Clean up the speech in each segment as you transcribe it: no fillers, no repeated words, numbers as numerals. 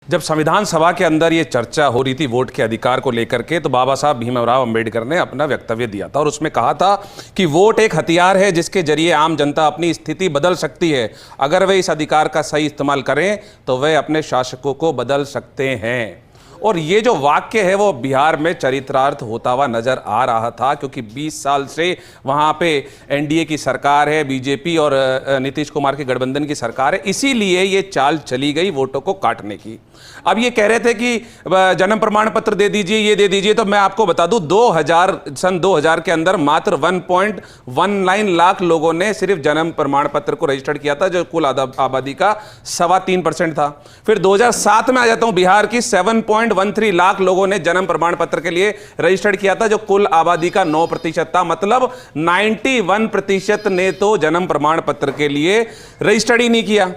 जब संविधान सभा के अंदर ये चर्चा हो रही थी वोट के अधिकार को लेकर के, तो बाबा साहब भीमराव अंबेडकर ने अपना वक्तव्य दिया था और उसमें कहा था कि वोट एक हथियार है जिसके जरिए आम जनता अपनी स्थिति बदल सकती है। अगर वे इस अधिकार का सही इस्तेमाल करें तो वे अपने शासकों को बदल सकते हैं। और ये जो वाक्य है वो बिहार में चरितार्थ होता हुआ नजर आ रहा था, क्योंकि 20 साल से वहाँ पे एनडीए की सरकार है, बीजेपी और नीतीश कुमार के गठबंधन की सरकार है, इसीलिए ये चाल चली गई वोटों को काटने की। अब ये कह रहे थे कि जन्म प्रमाण पत्र दे दीजिए, ये दे दीजिए, तो मैं आपको बता दूं सन 2000 के अंदर मात्र 1.19 लाख लोगों ने सिर्फ जन्म प्रमाण पत्र को रजिस्टर्ड किया था, जो कुल आबादी का 3.25% था। फिर 2007 में आ जाता हूं, बिहार की 7.13 लाख लोगों ने जन्म प्रमाण पत्र के लिए रजिस्टर्ड किया था, जो कुल आबादी का 9% था। मतलब 91% ने तो जन्म प्रमाण पत्र के लिए रजिस्टर्ड ही नहीं किया।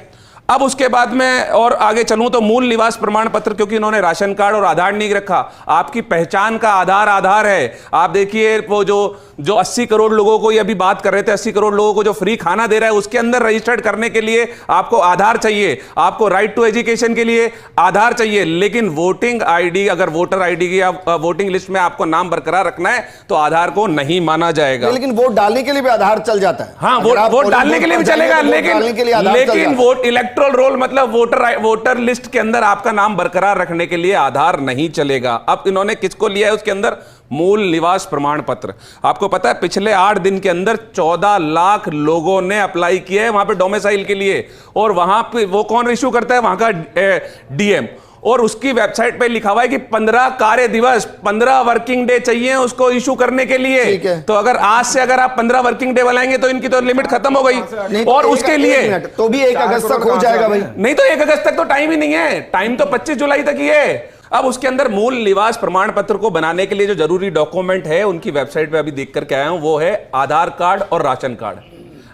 अब उसके बाद में और आगे चलूं तो मूल निवास प्रमाण पत्र, क्योंकि इन्होंने राशन कार्ड और आधार नहीं रखा। आपकी पहचान का आधार है। आप देखिए वो जो 80 करोड़ लोगों को, ये अभी बात कर रहे थे, 80 करोड़ लोगों को जो फ्री खाना दे रहा है, उसके अंदर रजिस्टर्ड करने के लिए आपको आधार चाहिए। आपको राइट टू एजुकेशन के लिए आधार चाहिए। लेकिन वोटिंग आईडी, अगर वोटर आईडी की या वोटिंग लिस्ट में आपको नाम बरकरार रखना है तो आधार को नहीं माना जाएगा। लेकिन वोट डालने के लिए भी आधार चल जाता है। हाँ, वोट डालने के लिए भी चलेगा, लेकिन वोट इलेक्ट्रोल रोल मतलब वोटर लिस्ट के अंदर आपका नाम बरकरार रखने के लिए आधार नहीं चलेगा। अब इन्होंने किसको लिया है उसके अंदर? मूल निवास प्रमाण पत्र। आपको पता है पिछले 8 दिन के अंदर 14 लाख लोगों ने अप्लाई किया है वहां पे डोमिसाइल के लिए। और वहां पे वो कौन इश्यू करता है? वहां का डीएम। और उसकी वेबसाइट पे लिखा हुआ है कि 15 कार्य दिवस, 15 वर्किंग डे चाहिए उसको इशू करने के लिए। तो अगर आज से अगर आप 15 वर्किंग डे बनाएंगे तो इनकी तो लिमिट खत्म हो गई। और उसके लिए तो भी 1 अगस्त तक हो जाएगा भाई। नहीं तो 1 अगस्त तक तो टाइम ही नहीं है, टाइम तो 25 जुलाई तक ही है। अब उसके अंदर मूल निवास प्रमाण पत्र को बनाने के लिए जो जरूरी डॉक्यूमेंट है, उनकी वेबसाइट पे अभी देख करके आया हूं, वो है आधार कार्ड और राशन कार्ड।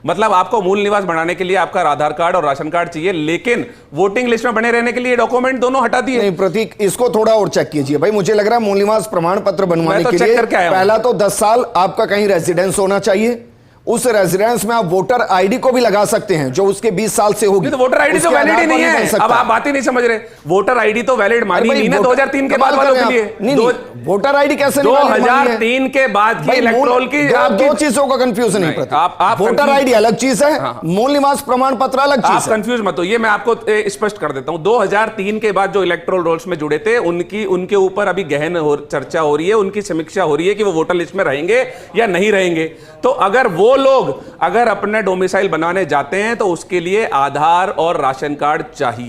मतलब आपको मूल निवास बनाने के लिए आपका आधार कार्ड और राशन कार्ड चाहिए, लेकिन वोटिंग लिस्ट में बने रहने के लिए डॉक्यूमेंट दोनों हटा दिए। नहीं प्रतीक, इसको थोड़ा और चेक कीजिए भाई। मुझे लग रहा है मूल निवास प्रमाण पत्र बनवाने के लिए पहला तो 10 साल आपका कहीं रेजिडेंस होना चाहिए। उस रेजिडेंस में आप वोटर आईडी को भी लगा सकते हैं जो उसके 20 साल से होगी। तो वोटर आईडी तो वैलिड ही नहीं है। अब आप बात ही नहीं समझ रहे। वोटर आईडी तो वैलिड मानी नहीं ना 2003 के बाद वालों के लिए। नहीं, वोटर आईडी कैसे 2003 के बाद की इलेक्टोरल की दो चीजों का कंफ्यूजन है। आप वोटर आईडी अलग चीज है, मूल निवास प्रमाण पत्र अलग चीज है। आप कंफ्यूज मत हो, ये मैं आपको स्पष्ट कर देता हूं। 2003 के बाद जो इलेक्टोरल रोल्स में जुड़े थे उनके ऊपर अभी गहन चर्चा हो रही है, उनकी समीक्षा हो रही है कि वो वोटर लिस्ट में रहेंगे या नहीं रहेंगे। तो अगर वो लोग अगर अपने डोमिसाइल बनाने जाते हैं तो उसके लिए आधार और राशन कार्ड चाहिए।